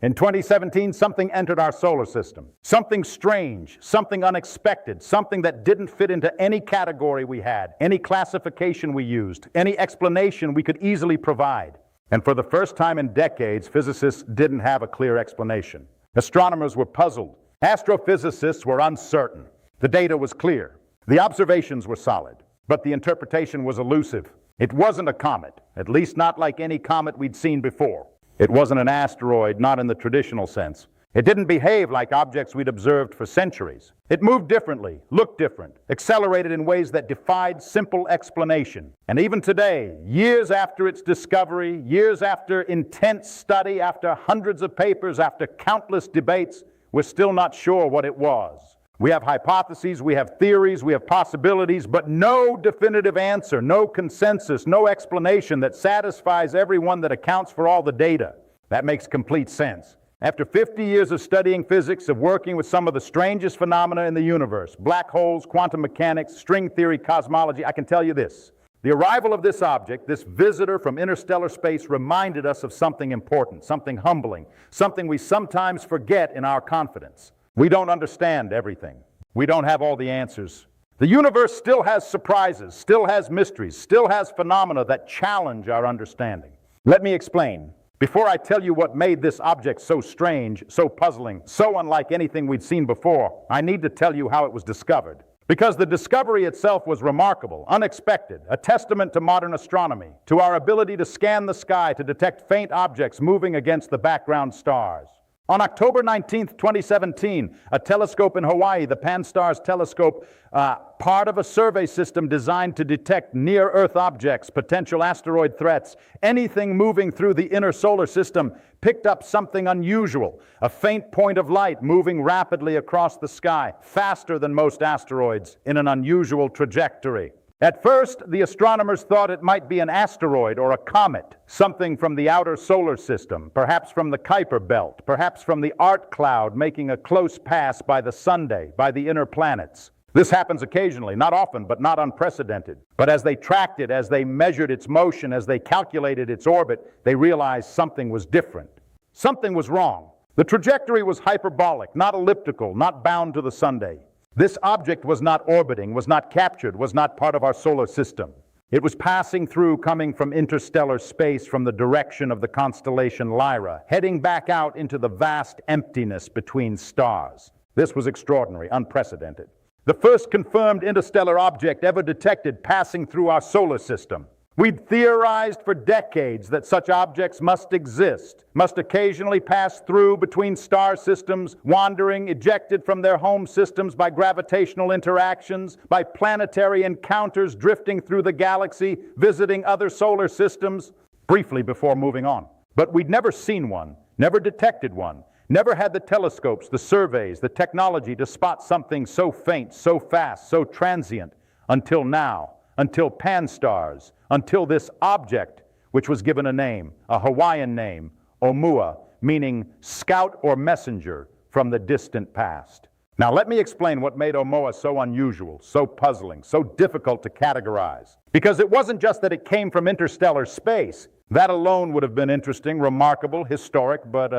In 2017, something entered our solar system. Something strange, something unexpected, something that didn't fit into any category we had, any classification we used, any explanation we could easily provide. And for the first time in decades, physicists didn't have a clear explanation. Astronomers were puzzled. Astrophysicists were uncertain. The data was clear. The observations were solid. But the interpretation was elusive. It wasn't a comet, at least not like any comet we'd seen before. It wasn't an asteroid, not in the traditional sense. It didn't behave like objects we'd observed for centuries. It moved differently, looked different, accelerated in ways that defied simple explanation. And even today, years after its discovery, years after intense study, after hundreds of papers, after countless debates, we're still not sure what it was. We have hypotheses, we have theories, we have possibilities, but no definitive answer, no consensus, no explanation that satisfies everyone, that accounts for all the data. That makes complete sense. After 50 years of studying physics, of working with some of the strangest phenomena in the universe, black holes, quantum mechanics, string theory, cosmology, I can tell you this. The arrival of this object, this visitor from interstellar space, reminded us of something important, something humbling, something we sometimes forget in our confidence. We don't understand everything. We don't have all the answers. The universe still has surprises, still has mysteries, still has phenomena that challenge our understanding. Let me explain. Before I tell you what made this object so strange, so puzzling, so unlike anything we'd seen before, I need to tell you how it was discovered. Because the discovery itself was remarkable, unexpected, a testament to modern astronomy, to our ability to scan the sky to detect faint objects moving against the background stars. On October 19, 2017, a telescope in Hawaii, the Pan-STARRS telescope, part of a survey system designed to detect near-Earth objects, potential asteroid threats, anything moving through the inner solar system, picked up something unusual, a faint point of light moving rapidly across the sky, faster than most asteroids, in an unusual trajectory. At first, the astronomers thought it might be an asteroid or a comet, something from the outer solar system, perhaps from the Kuiper belt, perhaps from the Oort cloud making a close pass by the Sunday, by the inner planets. This happens occasionally, not often, but not unprecedented. But as they tracked it, as they measured its motion, as they calculated its orbit, they realized something was different. Something was wrong. The trajectory was hyperbolic, not elliptical, not bound to the Sunday. This object was not orbiting, was not captured, was not part of our solar system. It was passing through, coming from interstellar space from the direction of the constellation Lyra, heading back out into the vast emptiness between stars. This was extraordinary, unprecedented. The first confirmed interstellar object ever detected passing through our solar system. We'd theorized for decades that such objects must exist, must occasionally pass through between star systems, wandering, ejected from their home systems by gravitational interactions, by planetary encounters drifting through the galaxy, visiting other solar systems, briefly before moving on. But we'd never seen one, never detected one, never had the telescopes, the surveys, the technology to spot something so faint, so fast, so transient, until now, until Pan-STARRS, until this object, which was given a name, a Hawaiian name, Oumuamua, meaning scout or messenger from the distant past. Now let me explain what made Oumuamua so unusual, so puzzling, so difficult to categorize. Because it wasn't just that it came from interstellar space. That alone would have been interesting, remarkable, historic, but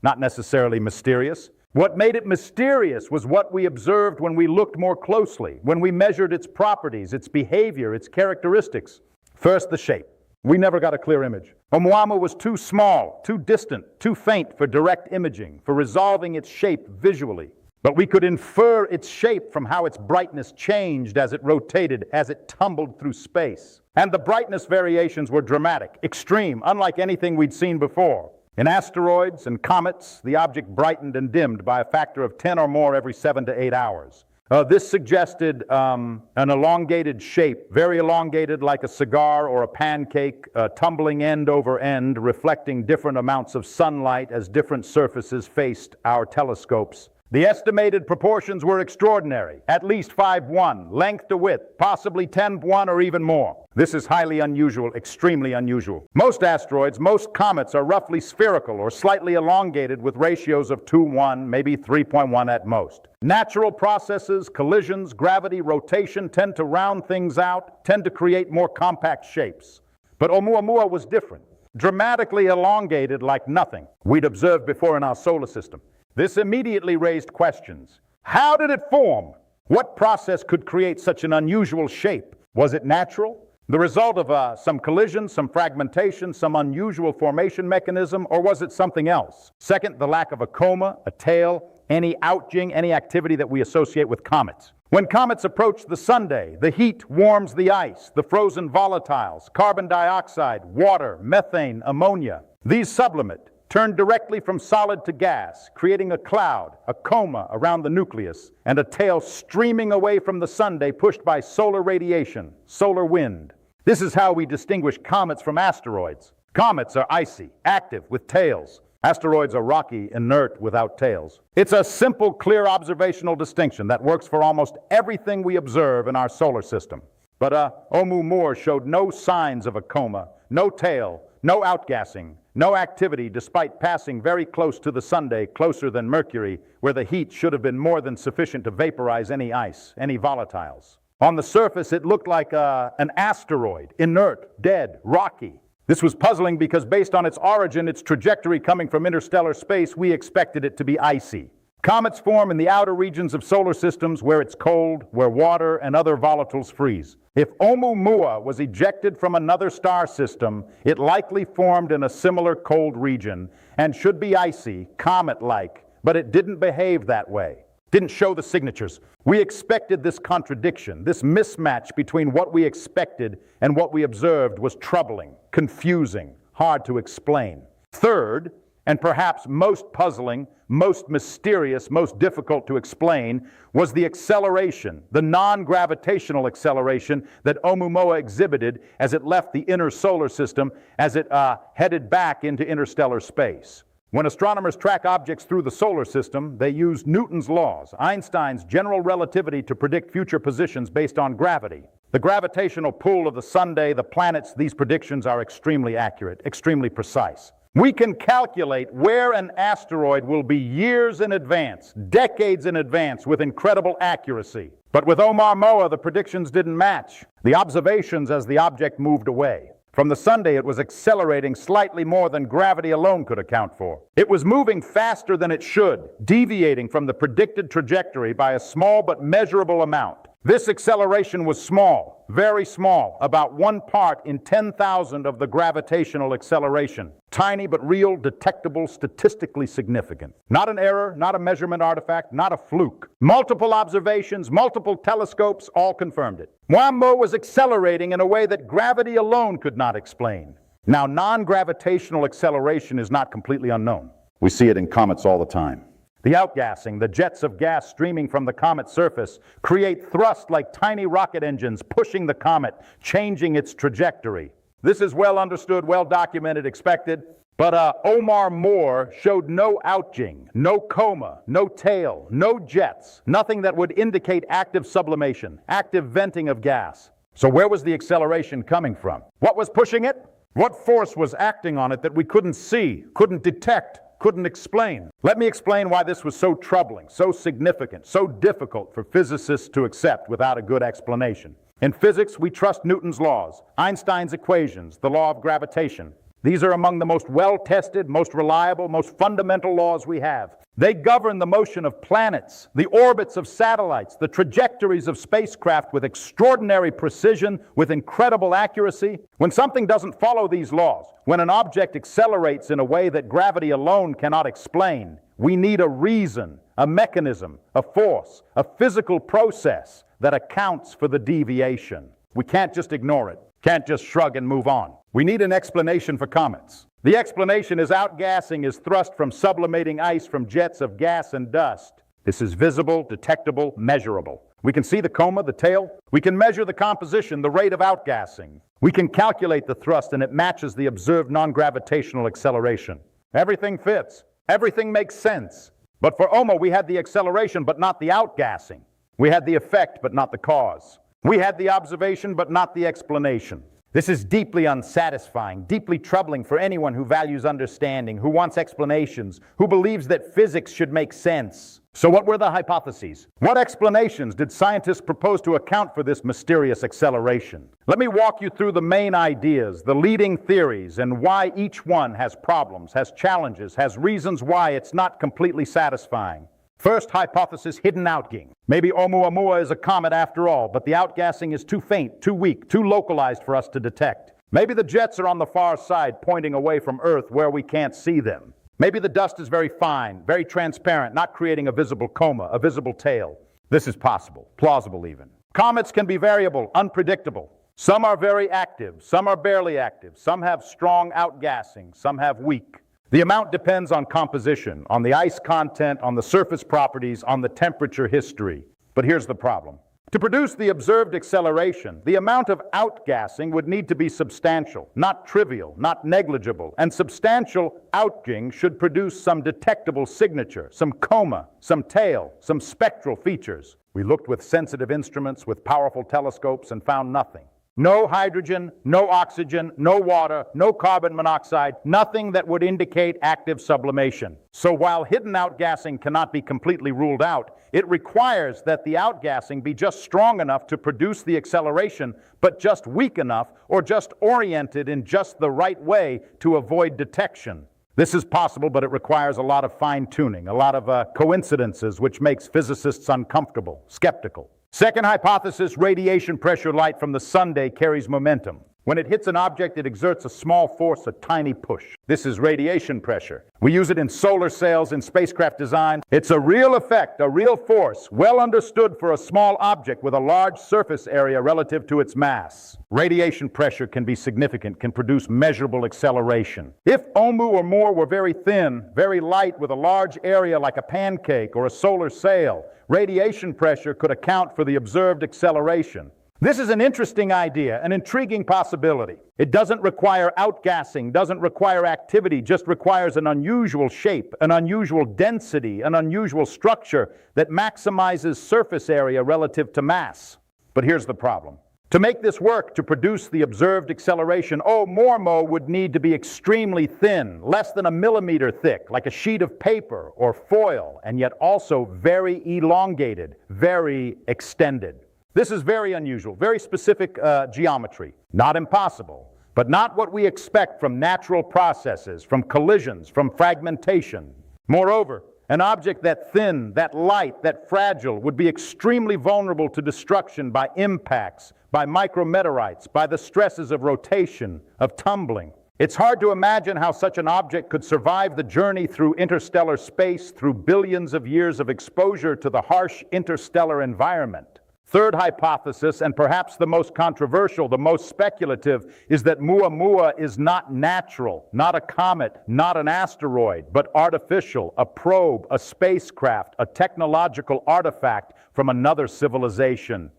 not necessarily mysterious. What made it mysterious was what we observed when we looked more closely, when we measured its properties, its behavior, its characteristics. First, the shape. We never got a clear image. Oumuamua was too small, too distant, too faint for direct imaging, for resolving its shape visually. But we could infer its shape from how its brightness changed as it rotated, as it tumbled through space. And the brightness variations were dramatic, extreme, unlike anything we'd seen before. In asteroids and comets, the object brightened and dimmed by a factor of 10 or more every 7 to 8 hours. This suggested an elongated shape, very elongated like a cigar or a pancake, tumbling end over end, reflecting different amounts of sunlight as different surfaces faced our telescopes. The estimated proportions were extraordinary, at least 5:1, length to width, possibly 10:1 or even more. This is highly unusual, extremely unusual. Most asteroids, most comets are roughly spherical or slightly elongated with ratios of 2:1, maybe 3.1 at most. Natural processes, collisions, gravity, rotation tend to round things out, tend to create more compact shapes. But Oumuamua was different. dramatically elongated like nothing we'd observed before in our solar system. This immediately raised questions. How did it form? What process could create such an unusual shape? Was it natural? The result of some collision, some fragmentation, some unusual formation mechanism, or was it something else? Second, the lack of a coma, a tail, any outjing, any activity that we associate with comets. When comets approach the Sunday, the heat warms the ice, the frozen volatiles, carbon dioxide, water, methane, ammonia. These sublimate, turn directly from solid to gas, creating a cloud, a coma around the nucleus, and a tail streaming away from the Sunday pushed by solar radiation, solar wind. This is how we distinguish comets from asteroids. Comets are icy, active, with tails. Asteroids are rocky, inert, without tails. It's a simple, clear observational distinction that works for almost everything we observe in our solar system. But Oumuamua showed no signs of a coma, no tail, no outgassing, no activity despite passing very close to the Sunday, closer than Mercury, where the heat should have been more than sufficient to vaporize any ice, any volatiles. On the surface, it looked like an asteroid, inert, dead, rocky. This was puzzling because based on its origin, its trajectory coming from interstellar space, we expected it to be icy. Comets form in the outer regions of solar systems where it's cold, where water and other volatiles freeze. If Oumuamua was ejected from another star system, it likely formed in a similar cold region and should be icy, comet-like, but it didn't behave that way. Didn't show the signatures. We expected this contradiction, this mismatch between what we expected and what we observed was troubling, confusing, hard to explain. Third, and perhaps most puzzling, most mysterious, most difficult to explain, was the acceleration, the non-gravitational acceleration that Oumuamua exhibited as it left the inner solar system, as it headed back into interstellar space. When astronomers track objects through the solar system, they use Newton's laws, Einstein's general relativity, to predict future positions based on gravity. The gravitational pull of the Sunday, the planets, these predictions are extremely accurate, extremely precise. We can calculate where an asteroid will be years in advance, decades in advance, with incredible accuracy. But with Oumuamua, the predictions didn't match. The observations as the object moved away. From the Sunday, it was accelerating slightly more than gravity alone could account for. It was moving faster than it should, deviating from the predicted trajectory by a small but measurable amount. This acceleration was small, very small, about 1 part in 10,000 of the gravitational acceleration. Tiny but real, detectable, statistically significant. Not an error, not a measurement artifact, not a fluke. Multiple observations, multiple telescopes, all confirmed it. Oumuamua was accelerating in a way that gravity alone could not explain. Now, non-gravitational acceleration is not completely unknown. We see it in comets all the time. The outgassing, the jets of gas streaming from the comet's surface, create thrust like tiny rocket engines pushing the comet, changing its trajectory. This is well understood, well documented, expected, but Oumuamua showed no outjing, no coma, no tail, no jets, nothing that would indicate active sublimation, active venting of gas. So where was the acceleration coming from? What was pushing it? What force was acting on it that we couldn't see, couldn't detect, couldn't explain? Let me explain why this was so troubling, so significant, so difficult for physicists to accept without a good explanation. In physics, we trust Newton's laws, Einstein's equations, the law of gravitation. These are among the most well-tested, most reliable, most fundamental laws we have. They govern the motion of planets, the orbits of satellites, the trajectories of spacecraft with extraordinary precision, with incredible accuracy. When something doesn't follow these laws, when an object accelerates in a way that gravity alone cannot explain, we need a reason, a mechanism, a force, a physical process that accounts for the deviation. We can't just ignore it, can't just shrug and move on. We need an explanation for comets. The explanation is outgassing is thrust from sublimating ice from jets of gas and dust. This is visible, detectable, measurable. We can see the coma, the tail. We can measure the composition, the rate of outgassing. We can calculate the thrust, and it matches the observed non-gravitational acceleration. Everything fits. Everything makes sense. But for Oumuamua, we had the acceleration, but not the outgassing. We had the effect, but not the cause. We had the observation, but not the explanation. This is deeply unsatisfying, deeply troubling for anyone who values understanding, who wants explanations, who believes that physics should make sense. So what were the hypotheses? What explanations did scientists propose to account for this mysterious acceleration? Let me walk you through the main ideas, the leading theories, and why each one has problems, has challenges, has reasons why it's not completely satisfying. First hypothesis, hidden outgassing. Maybe Oumuamua is a comet after all, but the outgassing is too faint, too weak, too localized for us to detect. Maybe the jets are on the far side, pointing away from Earth where we can't see them. Maybe the dust is very fine, very transparent, not creating a visible coma, a visible tail. This is possible, plausible even. Comets can be variable, unpredictable. Some are very active, some are barely active, some have strong outgassing, some have weak. The amount depends on composition, on the ice content, on the surface properties, on the temperature history. But here's the problem. To produce the observed acceleration, the amount of outgassing would need to be substantial, not trivial, not negligible. And substantial outgassing should produce some detectable signature, some coma, some tail, some spectral features. We looked with sensitive instruments, with powerful telescopes, and found nothing. No hydrogen, no oxygen, no water, no carbon monoxide, nothing that would indicate active sublimation. So while hidden outgassing cannot be completely ruled out, it requires that the outgassing be just strong enough to produce the acceleration, but just weak enough or just oriented in just the right way to avoid detection. This is possible, but it requires a lot of fine-tuning, a lot of coincidences, which makes physicists uncomfortable, skeptical. Second hypothesis, radiation pressure light from the sunday carries momentum. When it hits an object, it exerts a small force, a tiny push. This is radiation pressure. We use it in solar sails, in spacecraft design. It's a real effect, a real force, well understood for a small object with a large surface area relative to its mass. Radiation pressure can be significant, can produce measurable acceleration. If Oumuamua were very thin, very light, with a large area like a pancake or a solar sail, radiation pressure could account for the observed acceleration. This is an interesting idea, an intriguing possibility. It doesn't require outgassing, doesn't require activity, just requires an unusual shape, an unusual density, an unusual structure that maximizes surface area relative to mass. But here's the problem. To make this work, to produce the observed acceleration, Oumuamua would need to be extremely thin, less than a millimeter thick, like a sheet of paper or foil, and yet also very elongated, very extended. This is very unusual, very specific geometry. Not impossible, but not what we expect from natural processes, from collisions, from fragmentation. Moreover, an object that thin, that light, that fragile would be extremely vulnerable to destruction by impacts, by micrometeorites, by the stresses of rotation, of tumbling. It's hard to imagine how such an object could survive the journey through interstellar space, through billions of years of exposure to the harsh interstellar environment. Third hypothesis, and perhaps the most controversial, the most speculative, is that Oumuamua is not natural, not a comet, not an asteroid, but artificial, a probe, a spacecraft, a technological artifact from another civilization.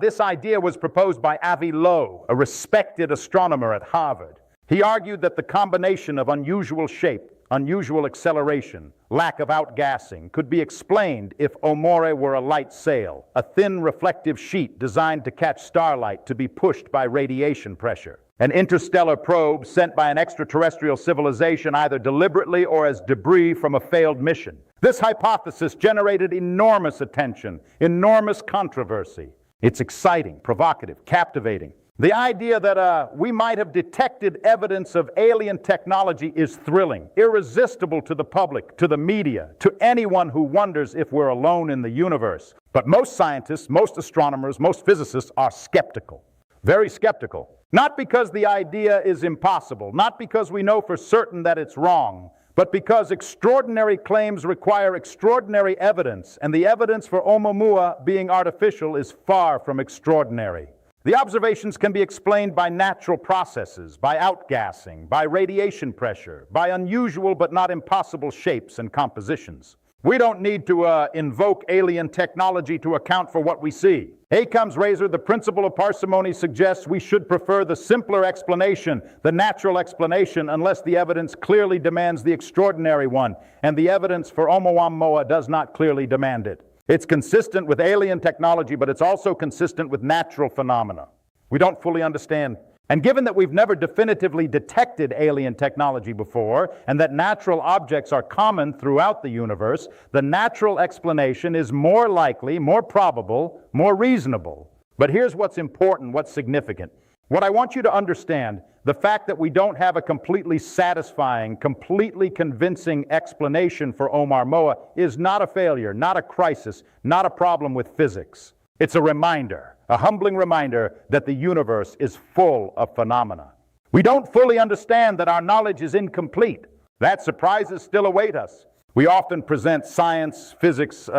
This idea was proposed by Avi Loeb, a respected astronomer at Harvard. He argued that the combination of unusual shape, unusual acceleration, lack of outgassing could be explained if Oumuamua were a light sail, a thin reflective sheet designed to catch starlight to be pushed by radiation pressure. An interstellar probe sent by an extraterrestrial civilization either deliberately or as debris from a failed mission. This hypothesis generated enormous attention, enormous controversy. It's exciting, provocative, captivating. The idea that we might have detected evidence of alien technology is thrilling, irresistible to the public, to the media, to anyone who wonders if we're alone in the universe. But most scientists, most astronomers, most physicists are skeptical, very skeptical. Not because the idea is impossible, not because we know for certain that it's wrong, but because extraordinary claims require extraordinary evidence, and the evidence for Oumuamua being artificial is far from extraordinary. The observations can be explained by natural processes, by outgassing, by radiation pressure, by unusual but not impossible shapes and compositions. We don't need to invoke alien technology to account for what we see. Occam's razor, the principle of parsimony, suggests we should prefer the simpler explanation, the natural explanation, unless the evidence clearly demands the extraordinary one, and the evidence for Oumuamua does not clearly demand it. It's consistent with alien technology, but it's also consistent with natural phenomena. We don't fully understand And given that we've never definitively detected alien technology before, and that natural objects are common throughout the universe, the natural explanation is more likely, more probable, more reasonable. But here's what's important, what's significant. What I want you to understand, the fact that we don't have a completely satisfying, completely convincing explanation for Oumuamua is not a failure, not a crisis, not a problem with physics. It's a reminder, a humbling reminder that the universe is full of phenomena. We don't fully understand that our knowledge is incomplete. That surprises still await us. We often present science, physics,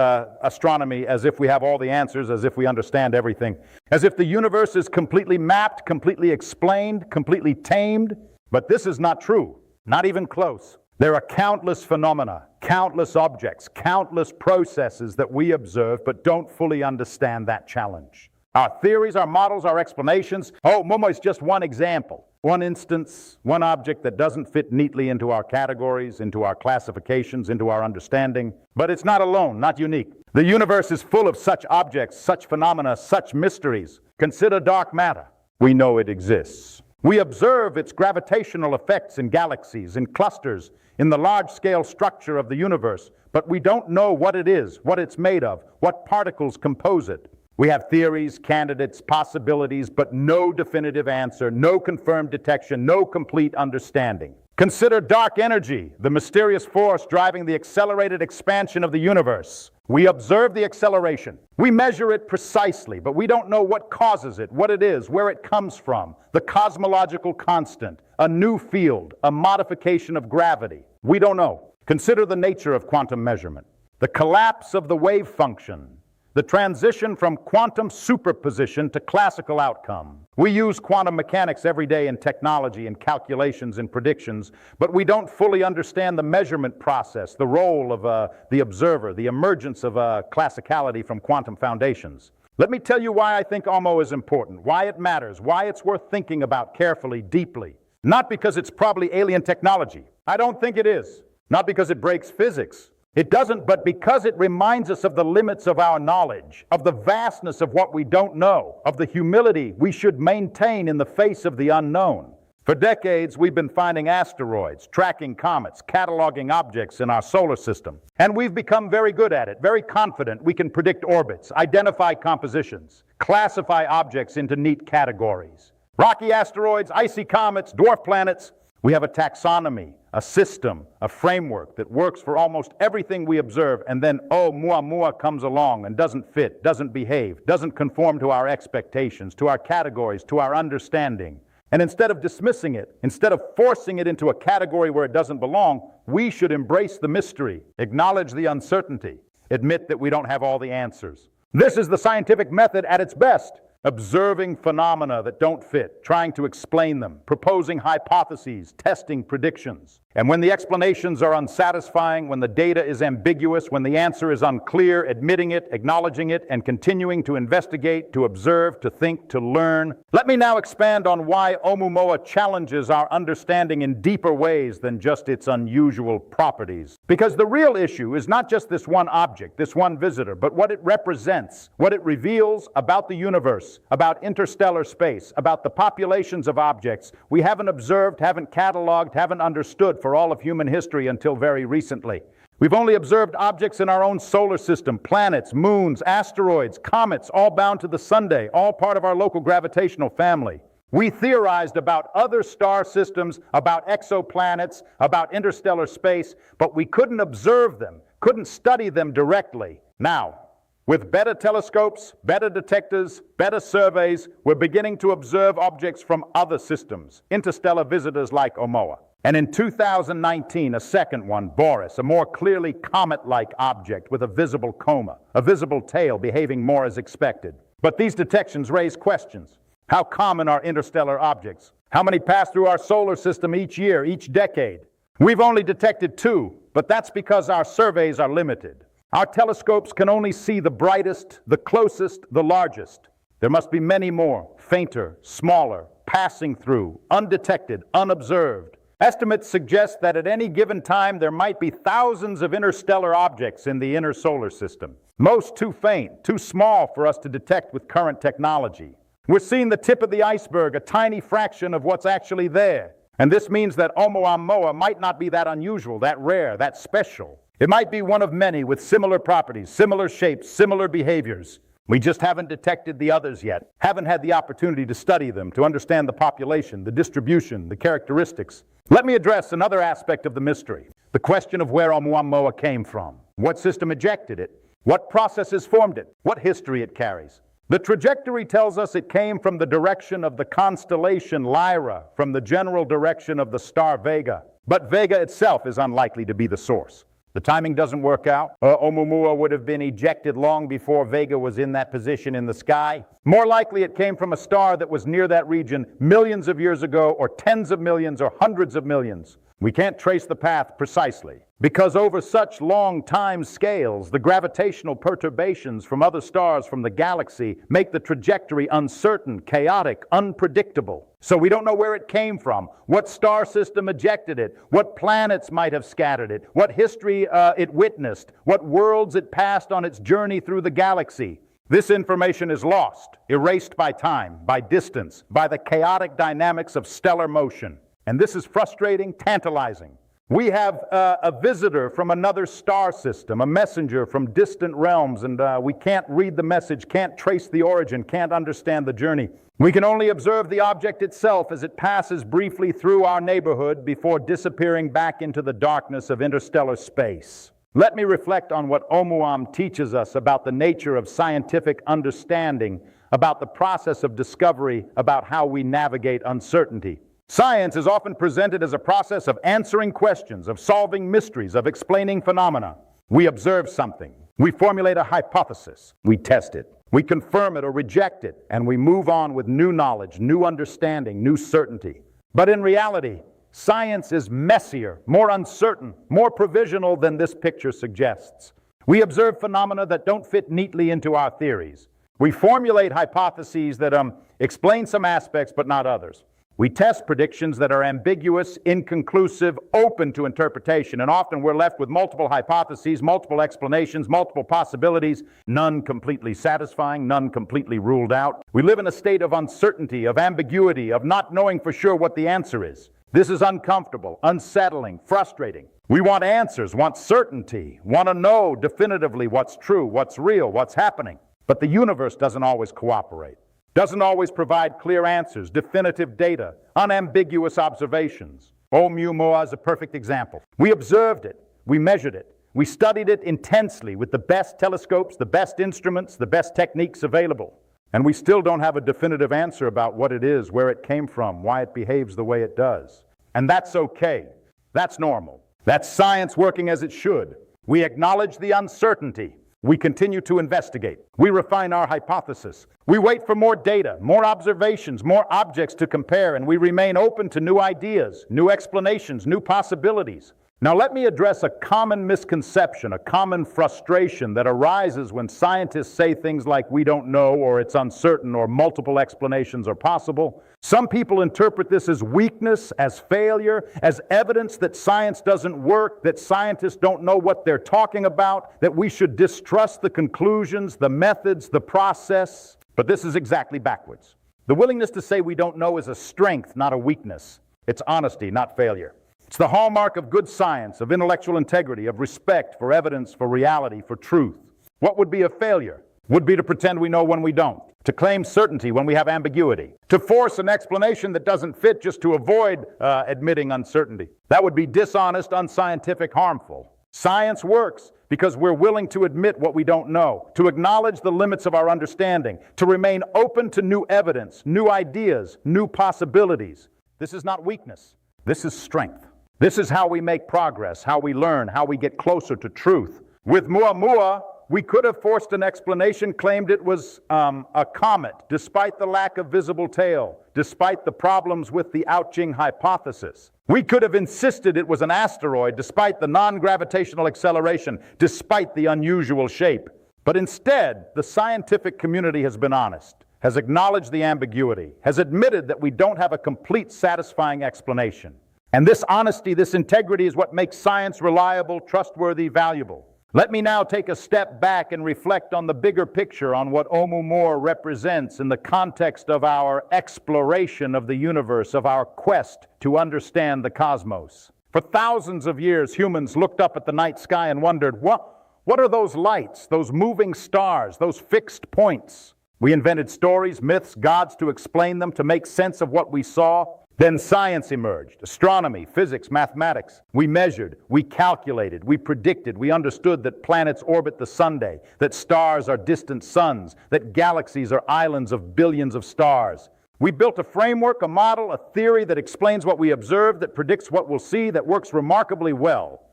astronomy as if we have all the answers, as if we understand everything, as if the universe is completely mapped, completely explained, completely tamed. But this is not true, not even close. There are countless phenomena, countless objects, countless processes that we observe but don't fully understand that challenge. Our theories, our models, our explanations. Oumuamua is just one example, one instance, one object that doesn't fit neatly into our categories, into our classifications, into our understanding. But it's not alone, not unique. The universe is full of such objects, such phenomena, such mysteries. Consider dark matter. We know it exists. We observe its gravitational effects in galaxies, in clusters, in the large-scale structure of the universe, but we don't know what it is, what it's made of, what particles compose it. We have theories, candidates, possibilities, but no definitive answer, no confirmed detection, no complete understanding. Consider dark energy, the mysterious force driving the accelerated expansion of the universe. We observe the acceleration. We measure it precisely, but we don't know what causes it, what it is, where it comes from, the cosmological constant, a new field, a modification of gravity. We don't know. Consider the nature of quantum measurement, the collapse of the wave function, the transition from quantum superposition to classical outcome. We use quantum mechanics every day in technology, in calculations, in predictions, but we don't fully understand the measurement process, the role of the observer, the emergence of classicality from quantum foundations. Let me tell you why I think Oumuamua is important, why it matters, why it's worth thinking about carefully, deeply. Not because it's probably alien technology. I don't think it is. Not because it breaks physics. It doesn't, but because it reminds us of the limits of our knowledge, of the vastness of what we don't know, of the humility we should maintain in the face of the unknown. For decades, we've been finding asteroids, tracking comets, cataloging objects in our solar system. And we've become very good at it, very confident we can predict orbits, identify compositions, classify objects into neat categories. Rocky asteroids, icy comets, dwarf planets. We have a taxonomy, a system, a framework that works for almost everything we observe, and then, Oumuamua comes along and doesn't fit, doesn't behave, doesn't conform to our expectations, to our categories, to our understanding. And instead of dismissing it, instead of forcing it into a category where it doesn't belong, we should embrace the mystery, acknowledge the uncertainty, admit that we don't have all the answers. This is the scientific method at its best. Observing phenomena that don't fit, trying to explain them, proposing hypotheses, testing predictions. And when the explanations are unsatisfying, when the data is ambiguous, when the answer is unclear, admitting it, acknowledging it, and continuing to investigate, to observe, to think, to learn. Let me now expand on why Oumuamua challenges our understanding in deeper ways than just its unusual properties. Because the real issue is not just this one object, this one visitor, but what it represents, what it reveals about the universe, about interstellar space, about the populations of objects we haven't observed, haven't cataloged, haven't understood for all of human history until very recently. We've only observed objects in our own solar system, planets, moons, asteroids, comets, all bound to the Sunday, all part of our local gravitational family. We theorized about other star systems, about exoplanets, about interstellar space, but we couldn't observe them, couldn't study them directly. Now, with better telescopes, better detectors, better surveys, we're beginning to observe objects from other systems, interstellar visitors like Oumuamua. And in 2019, a second one, Boris, a more clearly comet-like object with a visible coma, a visible tail behaving more as expected. But these detections raise questions. How common are interstellar objects? How many pass through our solar system each year, each decade? We've only detected 2, but that's because our surveys are limited. Our telescopes can only see the brightest, the closest, the largest. There must be many more, fainter, smaller, passing through, undetected, unobserved. Estimates suggest that at any given time there might be thousands of interstellar objects in the inner solar system. Most too faint, too small for us to detect with current technology. We're seeing the tip of the iceberg, a tiny fraction of what's actually there. And this means that Oumuamua might not be that unusual, that rare, that special. It might be one of many with similar properties, similar shapes, similar behaviors. We just haven't detected the others yet, haven't had the opportunity to study them, to understand the population, the distribution, the characteristics. Let me address another aspect of the mystery, the question of where Oumuamua came from, what system ejected it, what processes formed it, what history it carries. The trajectory tells us it came from the direction of the constellation Lyra, from the general direction of the star Vega. But Vega itself is unlikely to be the source. The timing doesn't work out. Oumuamua would have been ejected long before Vega was in that position in the sky. More likely it came from a star that was near that region millions of years ago, or tens of millions, or hundreds of millions. We can't trace the path precisely, because over such long time scales, the gravitational perturbations from other stars from the galaxy make the trajectory uncertain, chaotic, unpredictable. So we don't know where it came from, what star system ejected it, what planets might have scattered it, what history it witnessed, what worlds it passed on its journey through the galaxy. This information is lost, erased by time, by distance, by the chaotic dynamics of stellar motion. And this is frustrating, tantalizing. We have a visitor from another star system, a messenger from distant realms, and we can't read the message, can't trace the origin, can't understand the journey. We can only observe the object itself as it passes briefly through our neighborhood before disappearing back into the darkness of interstellar space. Let me reflect on what Oumuam teaches us about the nature of scientific understanding, about the process of discovery, about how we navigate uncertainty. Science is often presented as a process of answering questions, of solving mysteries, of explaining phenomena. We observe something. We formulate a hypothesis. We test it. We confirm it or reject it, and we move on with new knowledge, new understanding, new certainty. But in reality, science is messier, more uncertain, more provisional than this picture suggests. We observe phenomena that don't fit neatly into our theories. We formulate hypotheses that explain some aspects but not others. We test predictions that are ambiguous, inconclusive, open to interpretation, and often we're left with multiple hypotheses, multiple explanations, multiple possibilities, none completely satisfying, none completely ruled out. We live in a state of uncertainty, of ambiguity, of not knowing for sure what the answer is. This is uncomfortable, unsettling, frustrating. We want answers, want certainty, want to know definitively what's true, what's real, what's happening. But the universe doesn't always cooperate. Doesn't always provide clear answers, definitive data, unambiguous observations. Oumuamua is a perfect example. We observed it, we measured it, we studied it intensely with the best telescopes, the best instruments, the best techniques available. And we still don't have a definitive answer about what it is, where it came from, why it behaves the way it does. And that's okay. That's normal. That's science working as it should. We acknowledge the uncertainty. We continue to investigate. We refine our hypothesis. We wait for more data, more observations, more objects to compare, and we remain open to new ideas, new explanations, new possibilities. Now let me address a common misconception, a common frustration that arises when scientists say things like we don't know, or it's uncertain, or multiple explanations are possible. Some people interpret this as weakness, as failure, as evidence that science doesn't work, that scientists don't know what they're talking about, that we should distrust the conclusions, the methods, the process. But this is exactly backwards. The willingness to say we don't know is a strength, not a weakness. It's honesty, not failure. It's the hallmark of good science, of intellectual integrity, of respect for evidence, for reality, for truth. What would be a failure? Would be to pretend we know when we don't, to claim certainty when we have ambiguity, to force an explanation that doesn't fit just to avoid admitting uncertainty. That would be dishonest, unscientific, harmful. Science works because we're willing to admit what we don't know, to acknowledge the limits of our understanding, to remain open to new evidence, new ideas, new possibilities. This is not weakness. This is strength. This is how we make progress, how we learn, how we get closer to truth. With Oumuamua, we could have forced an explanation, claimed it was a comet, despite the lack of visible tail, despite the problems with the Ouching hypothesis. We could have insisted it was an asteroid, despite the non-gravitational acceleration, despite the unusual shape. But instead, the scientific community has been honest, has acknowledged the ambiguity, has admitted that we don't have a complete, satisfying explanation. And this honesty, this integrity is what makes science reliable, trustworthy, valuable. Let me now take a step back and reflect on the bigger picture, on what Oumuamua represents in the context of our exploration of the universe, of our quest to understand the cosmos. For thousands of years, humans looked up at the night sky and wondered, what are those lights, those moving stars, those fixed points? We invented stories, myths, gods to explain them, to make sense of what we saw. Then science emerged, astronomy, physics, mathematics. We measured, we calculated, we predicted, we understood that planets orbit the Sunday, that stars are distant suns, that galaxies are islands of billions of stars. We built a framework, a model, a theory that explains what we observe, that predicts what we'll see, that works remarkably well.